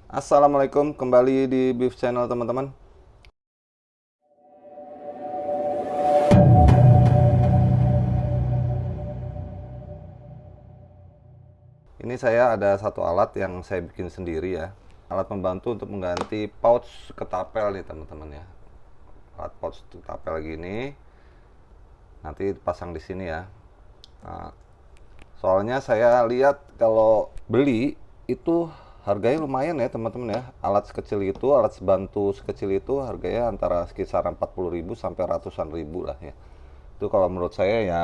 Assalamualaikum, kembali di Beef Channel teman-teman. Ini saya ada satu alat yang saya bikin sendiri ya. Alat membantu untuk mengganti pouch ketapel nih teman-teman ya. Alat pouch ketapel gini, nanti pasang di sini ya. Nah, soalnya saya lihat kalau beli itu harganya lumayan ya teman-teman ya. Alat sekecil itu, alat bantu sekecil itu harganya antara kisaran 40.000 sampai ratusan ribu lah ya. Itu kalau menurut saya ya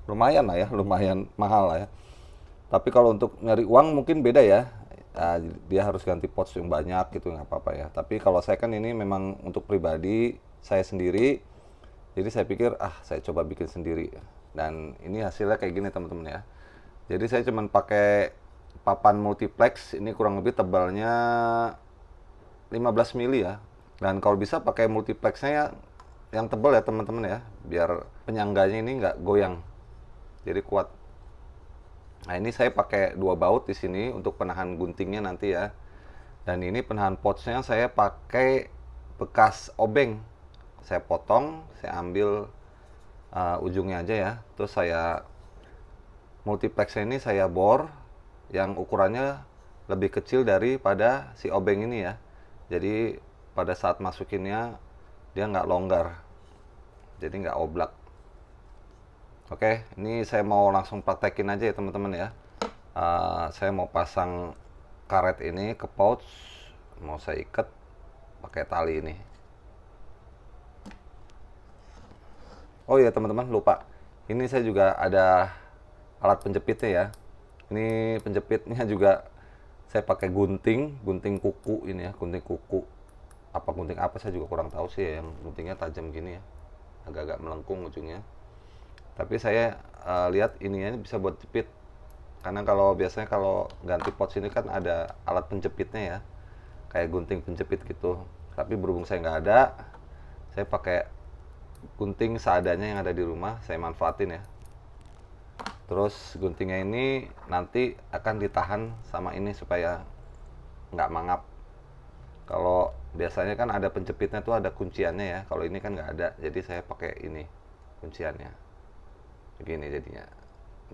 lumayan lah ya, lumayan mahal lah ya. Tapi kalau untuk nyari uang mungkin beda ya. Nah, dia harus ganti pots yang banyak gitu nggak apa-apa ya. Tapi kalau saya kan ini memang untuk pribadi saya sendiri, jadi saya pikir saya coba bikin sendiri. Dan ini hasilnya kayak gini teman-teman ya. Jadi saya cuman pakai papan multiplex, ini kurang lebih tebalnya 15 mili ya. Dan kalau bisa pakai multiplexnya ya yang tebal ya teman-teman ya, biar penyangganya ini nggak goyang. Jadi kuat. Nah, ini saya pakai dua baut di sini untuk penahan guntingnya nanti ya. Dan ini penahan pouchnya saya pakai bekas obeng. Saya potong, saya ambil ujungnya aja ya. Terus saya multiplexnya ini saya bor yang ukurannya lebih kecil daripada si obeng ini ya. Jadi pada saat masukinnya dia nggak longgar, jadi nggak oblak. Oke, ini saya mau langsung praktekin aja ya teman-teman ya. Saya mau pasang karet ini ke pouch, mau saya ikat pakai tali ini. Oh iya teman-teman, lupa. Ini saya juga ada alat penjepitnya ya. Ini penjepitnya juga saya pakai gunting, gunting kuku ini ya, gunting kuku. Apa gunting apa saya juga kurang tahu sih ya, yang guntingnya tajam gini ya. Agak-agak melengkung ujungnya. Tapi saya lihat ininya bisa buat jepit. Karena kalau biasanya kalau ganti pouch ini kan ada alat penjepitnya ya, kayak gunting penjepit gitu. Tapi berhubung saya nggak ada, saya pakai gunting seadanya yang ada di rumah, saya manfaatin ya. Terus guntingnya ini nanti akan ditahan sama ini supaya nggak mangap. Kalau biasanya kan ada penjepitnya tuh ada kunciannya ya, kalau ini kan nggak ada, jadi saya pakai ini kunciannya. Begini jadinya.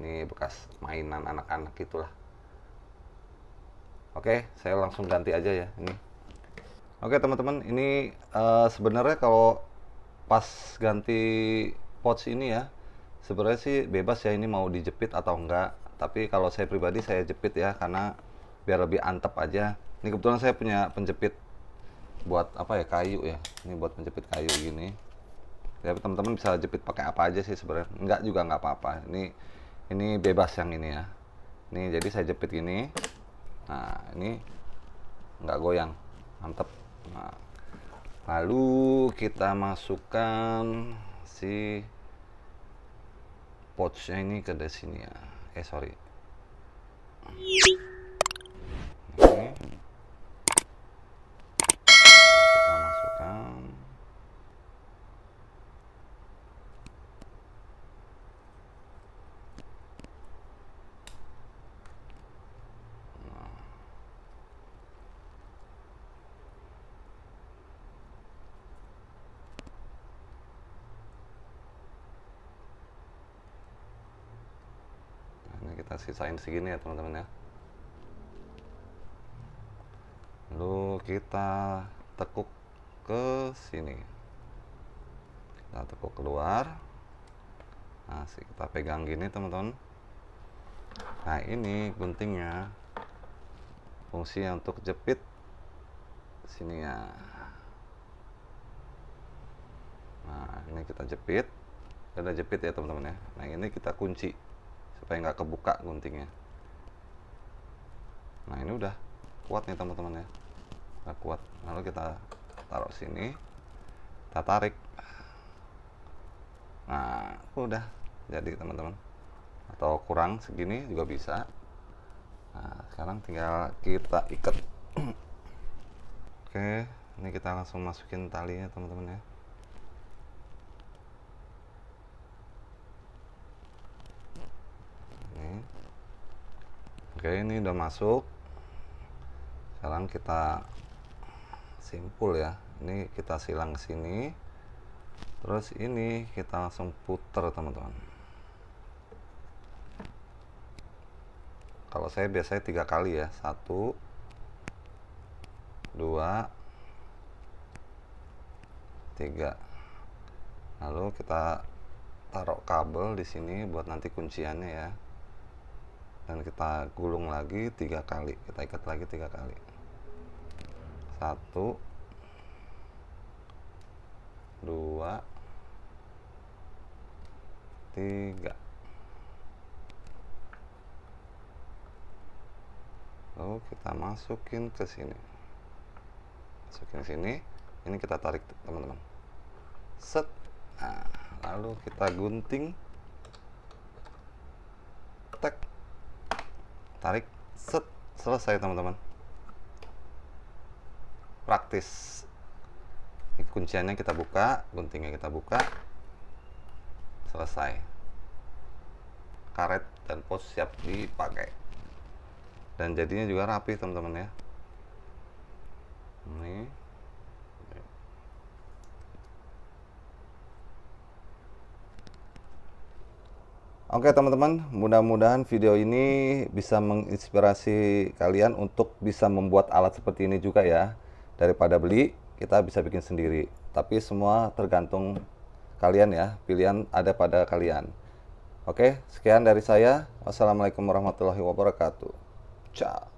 Ini bekas mainan anak-anak gitulah. Oke, saya langsung ganti aja ya ini. Oke teman-teman, ini sebenarnya kalau pas ganti pouch ini ya, sebenarnya sih bebas ya ini mau dijepit atau enggak. Tapi kalau saya pribadi saya jepit ya, karena biar lebih antep aja. Ini kebetulan saya punya penjepit buat apa ya, kayu ya. Ini buat penjepit kayu gini. Ya teman-teman bisa jepit pakai apa aja sih sebenarnya. Enggak juga nggak apa-apa. Ini bebas yang ini ya. Ini jadi saya jepit gini. Nah ini nggak goyang, mantep. Nah, lalu kita masukkan si pouchnya ini ke sini ya. Sorry. Ini kita masukkan. Nah, ini kita sisain segini ya teman-teman ya. Lalu kita tekuk ke sini. Kita tekuk keluar. Nah, kita pegang gini teman-teman. Nah, ini guntingnya. Fungsinya untuk jepit sini ya. Nah, ini kita jepit. Udah jepit ya teman-teman ya. Nah, ini kita kunci supaya nggak kebuka guntingnya. Nah, ini udah kuat nih teman-teman ya. Udah kuat. Lalu kita taruh sini. Kita tarik. Nah, udah jadi teman-teman. Atau kurang segini juga bisa. Nah, sekarang tinggal kita ikat. Oke, ini kita langsung masukin talinya teman-teman ya. Ini. Oke, ini udah masuk. Sekarang kita simpul ya, ini kita silang ke sini, terus ini kita langsung puter teman-teman. Kalau saya biasanya 3 kali ya, 1 2 3. Lalu kita taruh kabel di sini buat nanti kunciannya ya, dan kita gulung lagi 3 kali, kita ikat lagi 3 kali. 1 2 3. Lalu kita masukin ke sini, ini kita tarik teman-teman, set. Nah, lalu kita gunting, tek, tarik, set, selesai teman-teman. Praktis. Ini kunciannya kita buka, guntingnya kita buka, selesai. Karet dan pouch siap dipakai, dan jadinya juga rapi teman-teman ya. Ini oke teman-teman, mudah-mudahan video ini bisa menginspirasi kalian untuk bisa membuat alat seperti ini juga ya. Daripada beli, kita bisa bikin sendiri. Tapi semua tergantung kalian ya, pilihan ada pada kalian. Oke, sekian dari saya. Wassalamualaikum warahmatullahi wabarakatuh. Ciao.